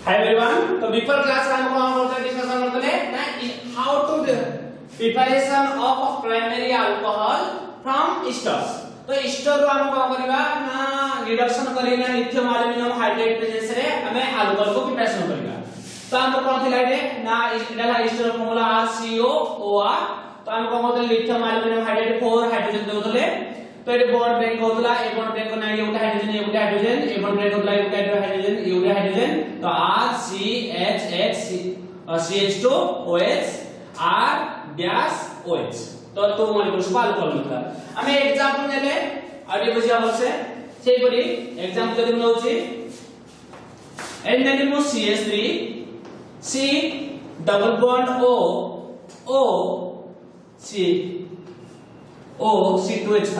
Hi everyone. तो before class हम कौन करते डिस्कशन करते हैं ना how to do preparation of primary alcohol from esters. तो ester रो हम कौन करिबा ना रिडक्शन करिना लिथियम एल्युमिनियम हाइड्रेट प्रेजेंस रे हमें अल्कोहल को प्रिपरेशन करिबा. तो हम कौन थिला रे ना इडला ester फॉर्मूला RCOOR. तो हम कौन करते लिथियम एल्युमिनियम हाइड्रेट 4 हाइड्रोजन देउतले. तो ये बॉन्ड ब्रेक होतला ए बॉन्ड ब्रेक को ना ये उठा हाइड्रोजन ए बॉन्ड ब्रेक होतला ये उठा हाइड्रोजन ये उठा हाइड्रोजन. तो CH2OH R डैश OH तो तो मॉलिक्यूल्स को अल्कोहल मिलता. हमें एग्जांपल नेले आडी बुझिया बसे सेही परी एग्जांपल जदि नउची एन नेली मो CH3 C double bond O C C2H5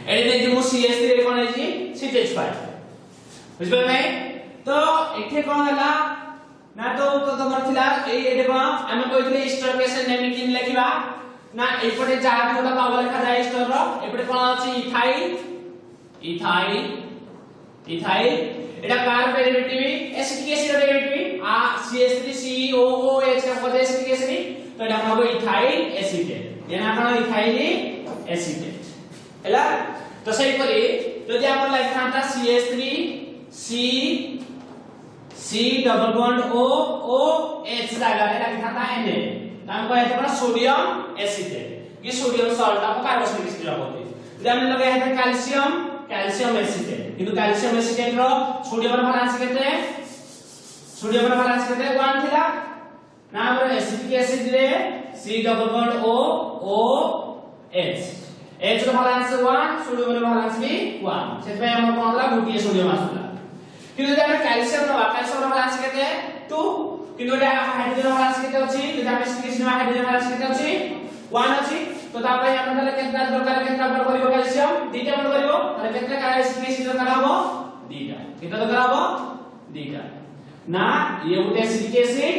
एडी ने जो CH3 रे कोन है C2H5 बुझबे नै. तो एठे कोन हला ना तो तमर थिला एडे कोन हम कहितले स्टर केस नेमिकिन लेखिबा ना एपटे चार्ज जोटा पावर लिखा जाय स्टर रो एपटे कोन अछि इथाइल एटा कार डेरिवेटिव एसिटिक एसिड डेरिवेटिव आ CH3COOH का पद एसिटिक एसिड तो एटा हम इथाइल एसिटेट एना कोन इथाइल एसिटेट हैला. तो सही परी जदि हम लिखतांता CH3 C double bond OH जागा रे लिखतांता Na हम कहते हैं सोडियम एसिटेट ये सोडियम सॉल्ट आपको कार्बोक्सिलिक एसिड होती है. जदि हम लगे है कैल्शियम एसिटेट किंतु कैल्शियम एसिटेट रो सोडियम रो बैलेंस केते है 1 थिला ना हमर एसिटिक एसिड रे C double bond OH H रो बैलेंस 1 सोडियम रो बैलेंस भी 1 सेत पे हमर कोन हला गोटिए सोडियम आसला. किंतु जदि हम कैल्शियम रो बैलेंस केते 2 किंतु एटा हाइड्रोजन रो बैलेंस केते अछि जदि हम एसिटिक एसिड रो हाइड्रोजन बैलेंस केते अछि 1 अछि. तो ता पय हम तले केतना दरकार केतना पर करिवो कैल्शियम दीटा पर करिवो तले केतना का एसिटिक एसिड दरकार हबो दीटा केतना दरकार हबो दीटा ना ये उटे एसिटिक एसिड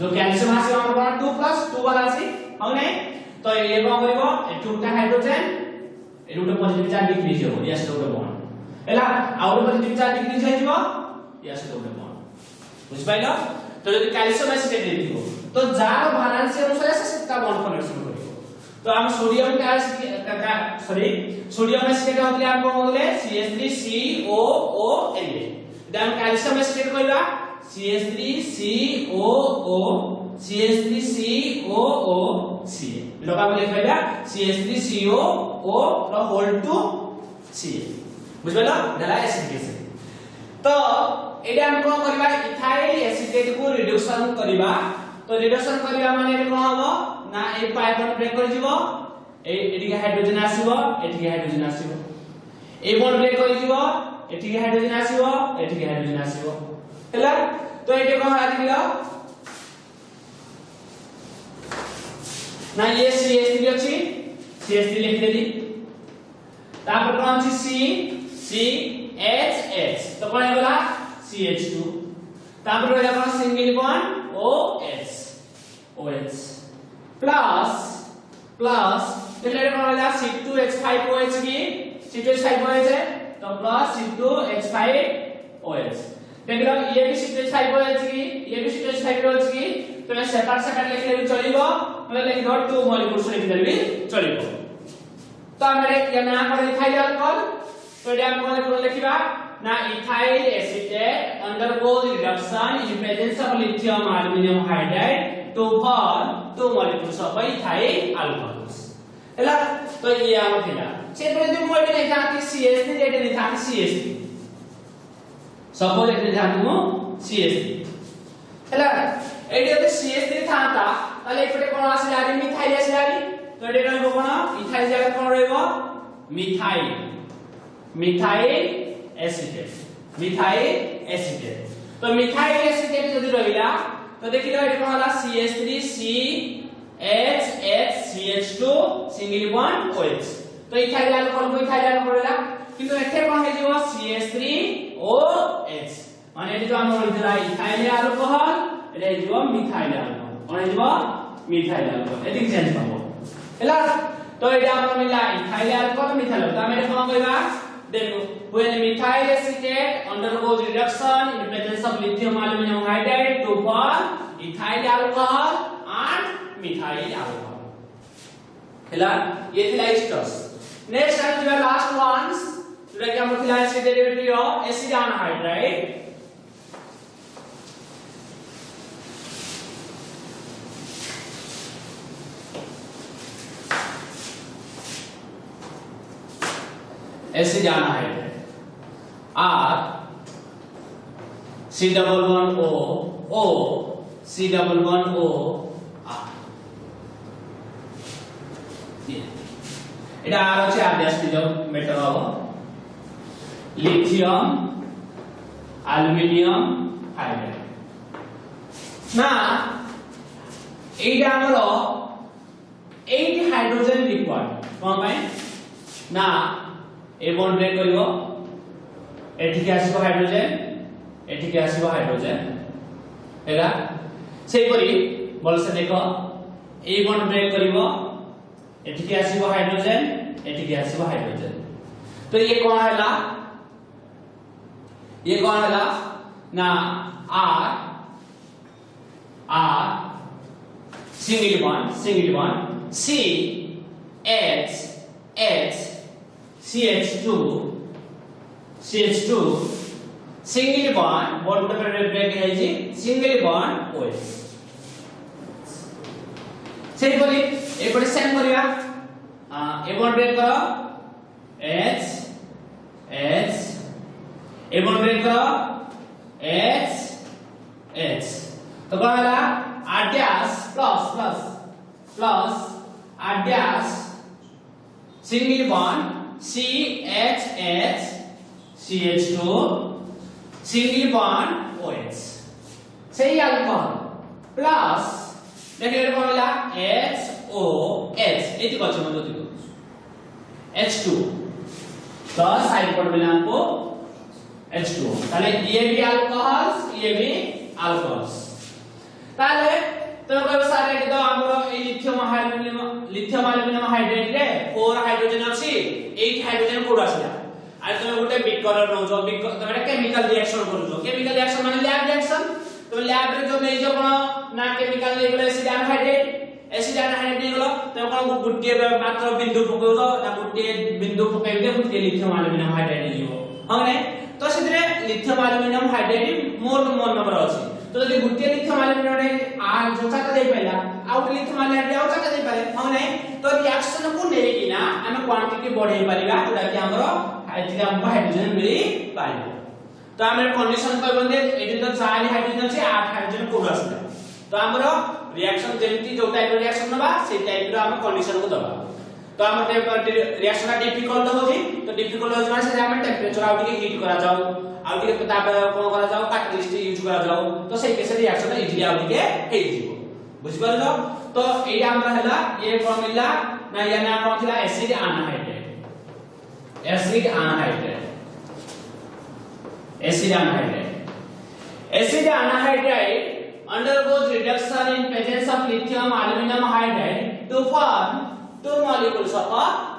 जो कैल्शियम आसी हमर 2 + 2 वाला आसी हो नै. तो ये कोन करिवो एटुटा हाइड्रोजन एटुटा पॉजिटिव चार्ज डिक्रीज हो यस तो बॉन्ड एला आउट पॉजिटिव चार्ज डिक्रीज हो जिवो यस तो बॉन्ड बुझ पाइलो. तो जदि कैल्शियम एसिटेट देथिबो तो जार बैलेंस अनुसार से सेटा बॉन्ड कनेक्शन करिवो. तो हम सोडियम एसिटेट होतले हम कोन बोले CH3COONA then calcium acetate कइबा CH3COOCA लोका बोले कहबा CH3COO रो होल टू Ca बुझबेला दला एसिटिक एसिड. तो एडा हम कोन करबा इथाइल एसिटेट को रिडक्शन करबा. तो रिडक्शन करबा माने कोन हबो ना ए पाइपन ब्रेक कर जिवो एठी के हाइड्रोजन आसीबो एठी के हाइड्रोजन आसीबो ए बॉन्ड ब्रेक कर जिवो एठी के हाइड्रोजन आसीबो एठी के हाइड्रोजन आसीबो हैला. तो एठी कोन आदिलो ना ये CH3 अछि CH3 लिख देली तापर कोन अछि CHH तो कोन होला CH2 तापर होला कोन सिंगल बॉन्ड OH प्लस देखले कोन होला C2H5OH की C2H5OH है तो प्लस C2H5OH देखलो ये भी C2H5OH की ये भी C2H5OH की तो मैं सेपरेट लिख ले भी चलिबो मतलब लिख दो 2 मॉलिक्यूल्स लिख दे भी चलिबो. तो हमरे या ना पर इथाइल अल्कोहल तो एडा हम कोन लिखिबा ना ethyl acetate undergoes reduction in presence of lithium aluminum hydride to form 2 molecules of ethyl alcohols हैला. तो ये हम थिला से पर जो मोड नै थाती CH3 एडे नै थाती CH3 सपोज एडे थाती मो CH3 हैला. एडे यदि CH3 थाता ताले एपटे कोन आसिलारी मिथाइल आसिलारी तो एडे रहबो कोन इथाइल जगह कोन रहबो मिथाइल एसिटेट. तो मिथाइल एसिटेट जदि रहिला तो देखिलो एडे कोन होला CH3 CHH CH2 single bond OH. तो इथाइल अल्कोहल को इथाइल अल्कोहल होला किंतु एथे कोन हे जिवो CH3OH माने एडी जो हमर इथरा इथाइल अल्कोहल एडे जिवो मिथाइल अल्कोहल कोन जिवो मिथाइल अल्कोहल एडी चेंज पाबो हैला. तो एटा हमर मिला इथाइल अल्कोहल मिथाइल तो हम एटा कोन कहबा देखो when methyl acetate undergoes reduction in presence of lithium aluminum hydride to form ethyl alcohol and methyl alcohol ହେଲା ये थिला एस्टर्स नेक्स्ट टाइम जो लास्ट वंस जोटा कि हम थिला acid derivative of acid anhydride acid anhydride R C double bond O O C double bond O R এটা আর হচ্ছে আদ্যাস্তিত মেটাল হবো লিথিয়াম অ্যালুমিনিয়াম হাইড্রাইড না এইটা আমরা 8 হাইড্রোজেন রিকোয়ার্ড কোন পাই না এই বন্ড ব্রেক করিব এটিকে আসিব হাইড্রোজেন এটিকে আসিব হাইড্রোজেন এরা সেইপরি বলছে দেখো এই বন্ড ব্রেক করিব এটিকে আসিব হাইড্রোজেন এটিকে আসিব হাইড্রোজেন তো ये कौन हैला ना R single bond C H CH2 single bond break है जी single bond OH सही बोली एक बार सेम करिया ए बॉन्ड ब्रेक करो H ए बॉन्ड ब्रेक करो H तो कौन है R dash plus R dash single bond CH CH2 single bond OH सही अल्कोहल प्लस देखिए এটা ফর্মুলা HOH এটি কত মত দিব H2 প্লাস সাইড পড়বে না আমকো H2 তাহলে ये भी अल्कोहल्स ये भी अल्कोहल्स তাহলে তুমি কইবে স্যার এটি তো আমরা এই লিথিয়াম অ্যালুমিনিয়াম হাইড্রাইড রে 4 হাইড্রোজেন আছে 8 হাইড্রোজেন কোড আছে আর তুমি গোটে বিক্রয় নউছো তুমি এটা কেমিক্যাল রিঅ্যাকশন করছো কেমিক্যাল রিঅ্যাকশন মানে ল্যাব রিঅ্যাকশন तो लैब रे जो नहीं जो कोन ना केमिकल लेगलो एसिड अनहाइड्रेट नेगलो तो कोन गुट्टे मात्र बिंदु पकइलो ना गुट्टे बिंदु पकइले गुट्टे लिथियम अल्युमिनियम हाइड्राइड जीवो हमने तो सेतरे lithium aluminium hydride more number अछि तो यदि गुट्टे लिथियम अल्युमिनियम आ जो चाका दे पाइला आउ लिथियम अल्युमिनियम आउ चाका दे पारे हमने तो रिएक्शन को नेले कि ना हम क्वांटिटी बढ़ाई परिबा जोटा कि हमरो हाइड्रोजन मिली पाइबो तो हमर कंडीशन करबंदे एटी तो 4 हाइड्रोजन अछि 8 हाइड्रोजन कोड आसला तो हमरो रिएक्शन जेंति जो टाइप रिएक्शन नबा से टाइप रो हम कंडीशन को दबा तो हम रिएक्शन डिफिकल्ट होजी तो डिफिकल्ट होज माने से हम टेंपरेचर आउट के हीट करा जाऊ आउट के ताप कोन करा जाऊ कैटलिस्ट यूज करा जाऊ तो से केस रिएक्शन इजीली आउट के हे जीवो बुझि परलो तो एई हमरा हला ये फॉर्मूला ना या नाम होथिला acid anhydride Acid anhydride undergoes reduction in presence of lithium aluminum hydride to form two molecules of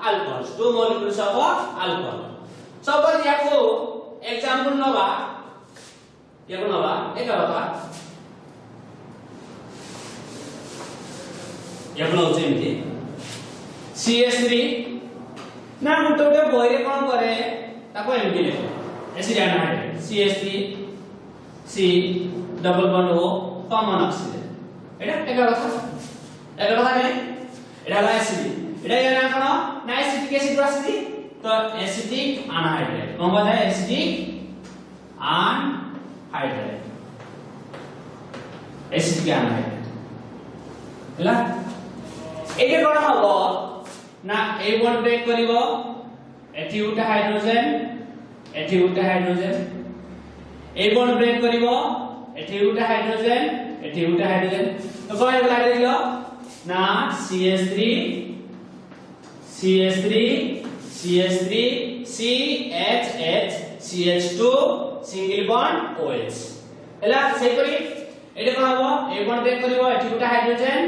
alcohol. Suppose याको example नवा एक बाबा याको होचे एमती CH3 ना गुटे बहिरे कोन करे ताको एमती लेखो acid anhydride CH3 C double bond O common oxygen एटा एक কথা ने एटा ला एसिड एटा या ना कोन ना एसिडिक एसिड आसी तो एसिडिक अनहाइड्राइड कोन बोला एसिडिक अनहाइड्राइड ହେଲା एटा कोन हबो ना ए बॉन्ड ब्रेक करिवो एठी उटा हाइड्रोजन एठी उटा हाइड्रोजन ए बॉन्ड ब्रेक करिवो एठी उटा हाइड्रोजन तो कोन गला दिलो ना CH3 CHH CH2 single bond OH ହେଲା सेही करी एटा कोन हबो ए बॉन्ड ब्रेक करिवो एठी उटा हाइड्रोजन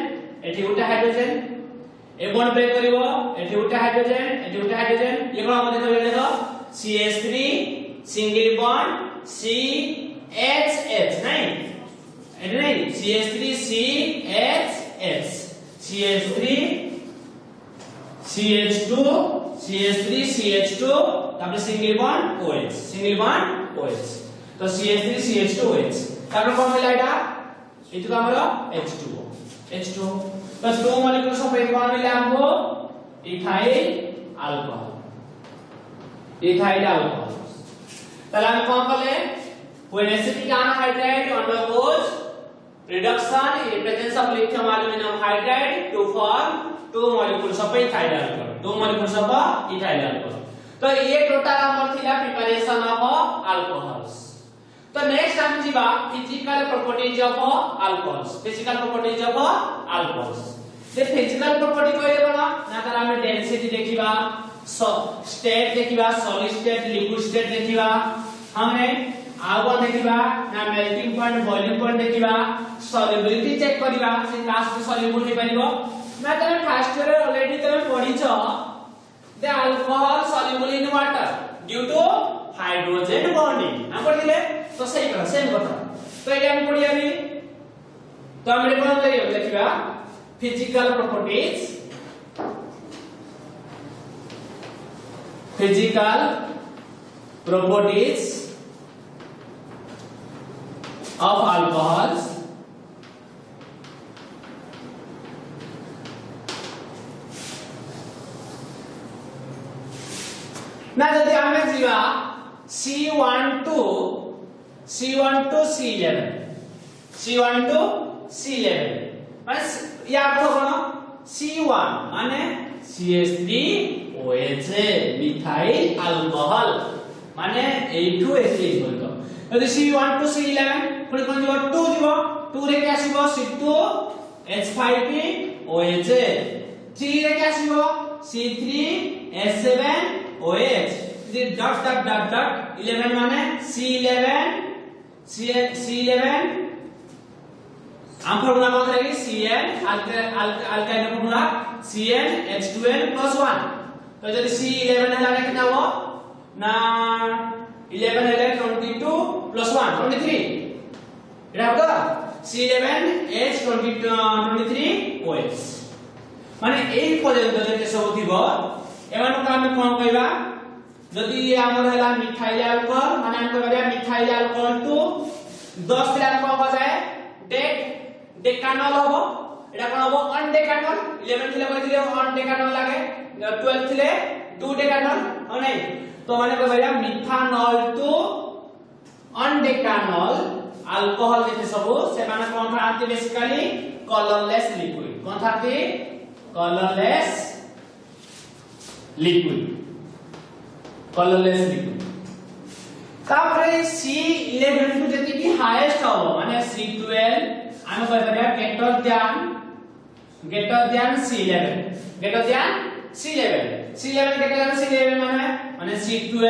ए बॉन्ड ब्रेक करिवो एठी उटा हाइड्रोजन ये कोन हम देखो CH3 सिंगल बॉन्ड CHH नहीं एड नहीं CH3 CHH CH3 CH2 CH3 CH2 তারপরে সিঙ্গেল বন্ড OH তো CH3 CH2 OH তারপরে কোন হলো এটা এইটুকু আমরা H2O তো দো মলিকুল সবাই কোন মিলে আমবো ইথাইল অ্যালকোহল তাহলে আমি কোন করলে when acetic anhydride undergoes reduction in the presence of lithium aluminum hydride to form two molecules of ethyl alcohol तो ये टोटल हमर थिला प्रिपरेशन ऑफ अल्कोहल्स तो नेक्स्ट हम जीवा physical properties of alcohols J physical property कहले बना ना तर हम डेंसिटी देखिबा स्टेट देखिबा सॉलिड स्टेट लिक्विड स्टेट देखिबा हमने आगो देखिबा ना मेल्टिंग पॉइंट बॉइलिंग पॉइंट देखिबा सॉल्युबिलिटी चेक करिबा से लास्ट सॉल्युबल हे परिबो ना तमे फर्स्ट ईयर ऑलरेडी तमे पढिछो the alcohol soluble in water due to hydrogen bonding हम पढ़िले तो सही करा सेम कथा तो एटा हम पढ़िया भी तो हमरे कोन देखिबा फिजिकल प्रॉपर्टीज of alcohols ना जदि हमें जीवा C1 to C11 माने याद रखो C1 माने CH3OH मिथाइल अल्कोहल माने A2H बोलतो यदि C1 to C11 पुणी कोन जीव 2 जीव 2 रे के आसीबो C2H5OH 3 रे के आसीबो C3H7OH this dot 11 माने C11 हम फॉर्मूला कौन रहेगी Cn अल्काइल का फॉर्मूला CnH2n+1 तो यदि C11 है लाने कितना हो ना 11 है 22+1 23 এটা হবে C11H23OH মানে এই পর্যন্ত যেতে সব দিব এমানক আমি কোন কইবা যদি আমার হলা মিথাইল অ্যালকোহল মানে আমি কইবা মিথাইল অ্যালকোহল টু 10 তে কোন পাওয়া যায় ডেকানল হবে এটা কোন হবে অনডেকানল 11 থিলে কই দিলে অনডেকানল লাগে 12 থিলে 2 ডেকানল হয় তো মানে কইবা মিথানল টু অনডেকানল अल्कोहल जैसे सब से माने कौन था आती बेसिकली कलरलेस लिक्विड कौन था आती कलरलेस लिक्विड तापरे C11 को जति की हाईएस्ट हो माने C12 आमे कह करे ग्रेटर देन C11 माने C12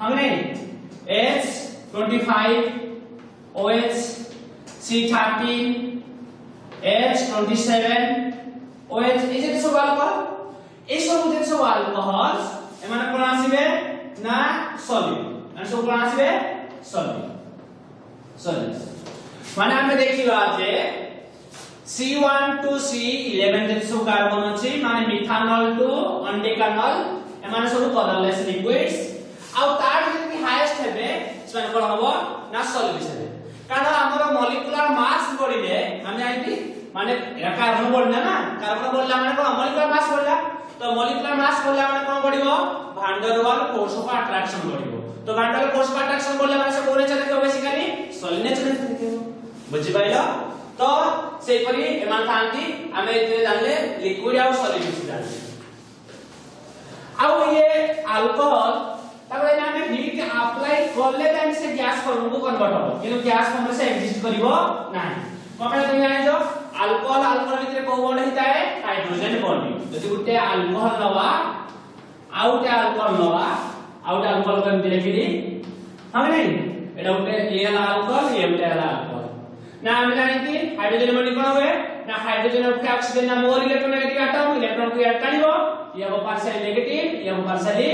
हमने H25 OH C13 H27 OH এই যে সব অ্যালকোহল এই সব যে সব অ্যালকোহল এমানে কোন আসবে না সলিড মানে সব কোন আসবে সলিড মানে আমরা দেখিবা যে C1 to C11 যে সব কার্বন আছে মানে মিথানল টু অনডেকানল এমানে সব কলরলেস লিকুইডস আর তার যদি হাইয়েস্ট হবে সেটা কোন হবে না সলিড হবে কারণ আমরা মলিকুলার মাস বড়িলে আমি জানি মানে এটা কার্বন বড়না না কার্বন বড়লা মানে কোন মলিকুলার মাস বড়লা তো মলিকুলার মাস বড়লা মানে কোন বড়িব ভান ডের ওয়াল ফোর্স অফ অ্যাট্রাকশন বড়িব তো ভান ডের ফোর্স অফ অ্যাট্রাকশন বড়লা মানে সে কোন নেচারে তো বেসিক্যালি সলিড নেচারে থাকে বুঝি পাইলো তো সেই পরি এমান থাকি আমি এতে জানলে লিকুইড আর সলিড বিষয় জানলে আর ये अल्कोहल তারপরে আমি হিট অ্যাপ্লাই করলে টাইম সে গ্যাস ফর্মକୁ কনভার্ট হবে কিন্তু গ্যাস ফর্ম সে এক্সিস্ট করিব নাই কপে তুমি জানিছো अल्कोहल ভিতরে কোন বন্ড হিতায় হাইড্রোজেন বন্ড যদি গুটে अल्कोहल নবা আউটে अल्कोहल কম দিলে কি হবে নাই এটা গুটে এলা अल्कोहल এমটা এলা अल्कोहल না আমি জানি কি হাইড্রোজেন বন্ড কোন হবে না হাইড্রোজেনের উপরে অক্সিজেন না মোর ইলেক্ট্রোনেগেটিভ অ্যাটম ইলেক্ট্রন কো এড কানিব ইয়া পার্শিয়ালি নেগেটিভ ইয়া পার্শিয়ালি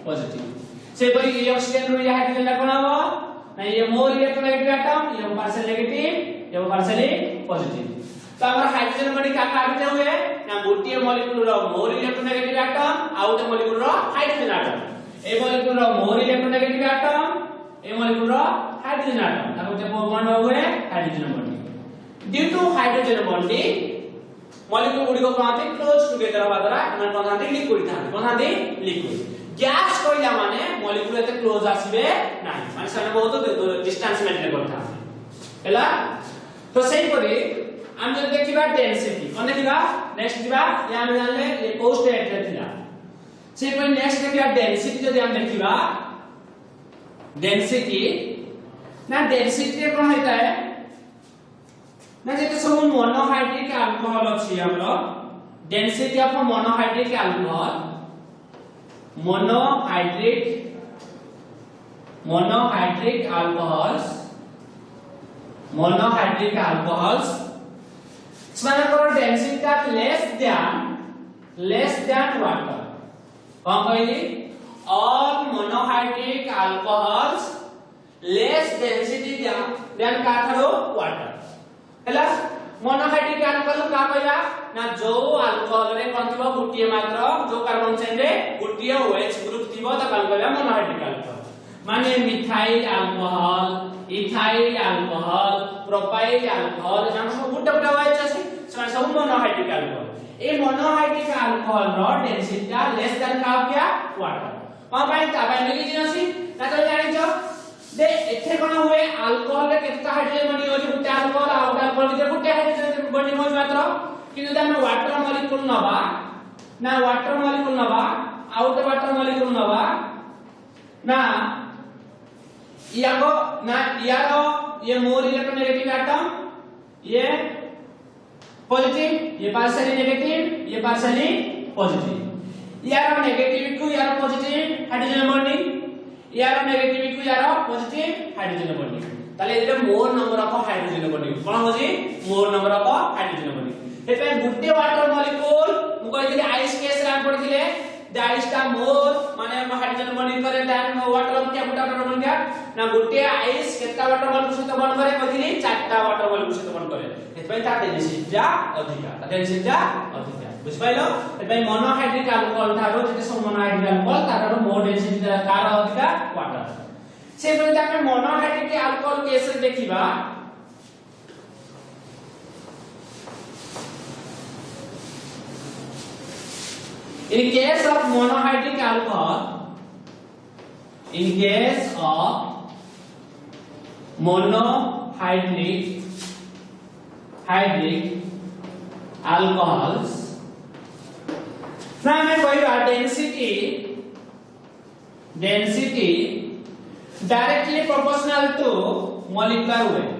पॉजिटिव से परी ये ऑक्सीजन रो ये हाइड्रोजन कोन हो ना ये मोर इलेक्ट्रोनेगेटिव एटम ये पार्शियल नेगेटिव ये पार्शियली पॉजिटिव तो हमर हाइड्रोजन बॉडी का काबिते हुए ना गोटिए मॉलिक्यूल रो मोर इलेक्ट्रोनेगेटिव एटम आउट मॉलिक्यूल रो हाइड्रोजन एटम ए मॉलिक्यूल रो मोर इलेक्ट्रोनेगेटिव एटम ए मॉलिक्यूल रो हाइड्रोजन एटम ताको जे बॉन्ड हुए hydrogen bond due to hydrogen bonding molecule गुडी को कोनाते क्लोज टुगेदर हवा द्वारा एमन कोनाते लिक्विड था कोनाते लिक्विड गैस कोइला माने मॉलिक्यूल एते क्लोज आसीबे नाही माने साने बहुत डिस्टेंस मेंटेन करथा हैला तो सही परी हम जब देखिबा डेंसिटी कोन देखिबा नेक्स्ट दिबा या हम जानले ये पोस्ट एट रे थिला सही परी नेक्स्ट देखिबा डेंसिटी जदि हम देखिबा डेंसिटी ना डेंसिटी रे कोन होता है ना जेते सब मोनोहाइड्रिक अल्कोहल अछि हमरो density of monohydric alcohol monohydric alcohols सेमानकर डेंसिटी ता less than water कोन कहली all monohydric alcohols less density than का थरो water हैला मोनोहाइड्रिक अल्कोहल का कहला ना जो अल्कोहल रे कोन थिबो गुटिए मात्र जो कार्बन चेन रे गुटिए OH ग्रुप थिबो त कोन कहला मोनोहाइड्रिक अल्कोहल माने methyl alcohol ethyl alcohol propyl alcohol जान सब गुटे गुटे OH अछि से सब मोनोहाइड्रिक अल्कोहल ए मोनोहाइड्रिक अल्कोहल रो डेंसिटी ता लेस देन का क्या वाटर कोन पाई ता पाई मिली जिनसी ना तो जानि छ दे एथे कोन हुए अल्कोहल रे केतना हाइड्रोजन बनी होय गुटे अल्कोहल आ गुटे अल्कोहल के गुटे हाइड्रोजन बनी होय मात्र किंतु द हम वाटर मॉलिक्यूल नबा ना वाटर मॉलिक्यूल नबा आउट वाटर मॉलिक्यूल नबा ना याको ना यारो ये मोर इलेक्ट्रोनेगेटिव एटम ये पॉजिटिव ये पार्शियली नेगेटिव ये पार्शियली पॉजिटिव यारो नेगेटिव को यारो पॉजिटिव हाइड्रोजन बॉन्डिंग यारो नेगेटिव को यारो पॉजिटिव हाइड्रोजन बॉन्डिंग ताले एते more number of hydrogen bonding कोन होजी more number of hydrogen bonding एते गुटे वाटर मॉलिक्यूल मु कहिथिले आइस केस रे हम पढिथिले द आइस टा मोर माने हाइड्रोजन बॉन्डिंग करे देन वाटर क्या गुटा वाटर बॉन्डिंग क्या ना गुटे आइस केता वाटर मॉलिक्यूल सहित बॉन्ड करे कहिथिले चारटा वाटर मॉलिक्यूल सहित बॉन्ड करे एतपय ता डेंसिटी जा अधिका ता डेंसिटी जा अधिका बुझ पाइलो एतपय मोनोहाइड्रिक अल्कोहल थारो जेते सब मोनोहाइड्रिक अल्कोहल तारो मोर डेंसिटी तार अधिका वाटर से परे आपण मोनोहाइड्रिक अल्कोहल केस रे देखिबा in case of monohydric alcohol alcohols now मैं कहबा density directly proportional to molecular weight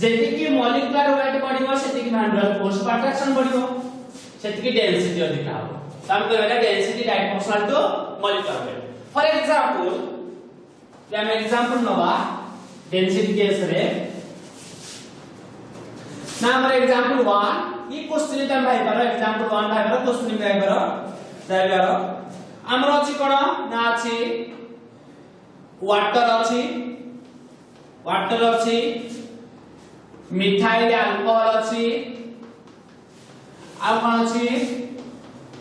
जेति की मॉलिक्यूलर वेट बढ़िबो सेति की भांडल फोर्स ऑफ अट्रैक्शन बढ़िबो सेति की डेंसिटी अधिक हो हम कहबा density direct proportional to molecular weight for example या हम एग्जांपल नवा डेंसिटी केस रे ना हमर एग्जांपल 1 ई क्वेश्चन त भाई पर एग्जांपल 1 भाई पर क्वेश्चन भाई पर जायबारो हमर अछि कोन ना अछि वाटर अछि मिथाइल अल्कोहल अछि आ कोन अछि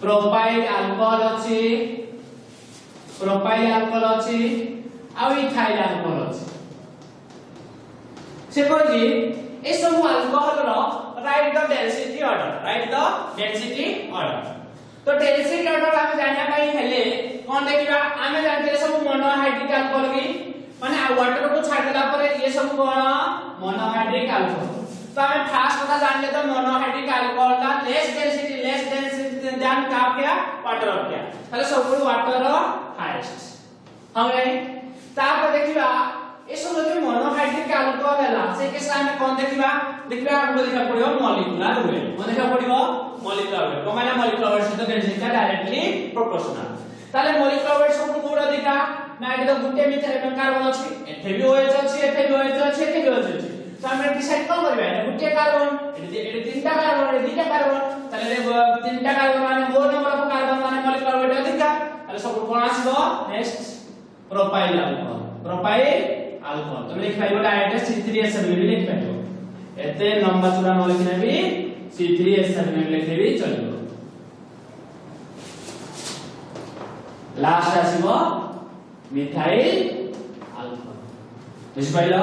प्रोपाइल अल्कोहल अछि आ इथाइल अल्कोहल अछि से कोजी ए सब अल्कोहल रो राइट द डेंसिटी ऑर्डर तो डेंसिटी ऑर्डर हम जानिया काई हेले कोन देखिबा हम जानते सब मोनोहाइड्रिक अल्कोहल की माने वाटर को छाड़ देला पर ये सब कोन मोनोहाइड्रिक अल्कोहल तो हमें फास्ट पता जान ले तो मोनोहाइड्रिक अल्कोहल का लेस डेंसिटी देन का क्या वाटर ऑफ क्या ताले सब वाटर हाईएस्ट हमें तापर देखिबा ए सब जो मोनोहाइड्रिक अल्कोहल हैला से के सामने कोन देखिबा हमको देखा पड़ियो मॉलिक्यूलर वेट देखा पड़ियो मॉलिक्यूलर वेट कमाना मॉलिक्यूलर वेट से डेंसिटी डायरेक्टली प्रोपोर्शनल ताले मॉलिक्यूलर वेट सब कोड अधिका ना एटा गुटे मिथाइल कार्बन अछि एथे भी OH अछि एथे भी OH अछि एथे भी OH अछि तो हम डिसाइड कोन करबे एटा गुटे कार्बन एटा तीनटा कार्बन एटा दुईटा कार्बन ताले तीनटा कार्बन माने मोर नंबर ऑफ कार्बन माने मॉलिक्यूलर वेट अधिक ताले सब कोन आसीबो नेक्स्ट प्रोपाइल अल्कोहल तो लिख पाइबो डायरेक्ट C3H7 लिख पाइबो एते लंबा चूड़ा न लिखने भी C3H7 लिखने भी चलिबो लास्ट आसीबो मिथाइल अल्कोहल बुझ पाइलो।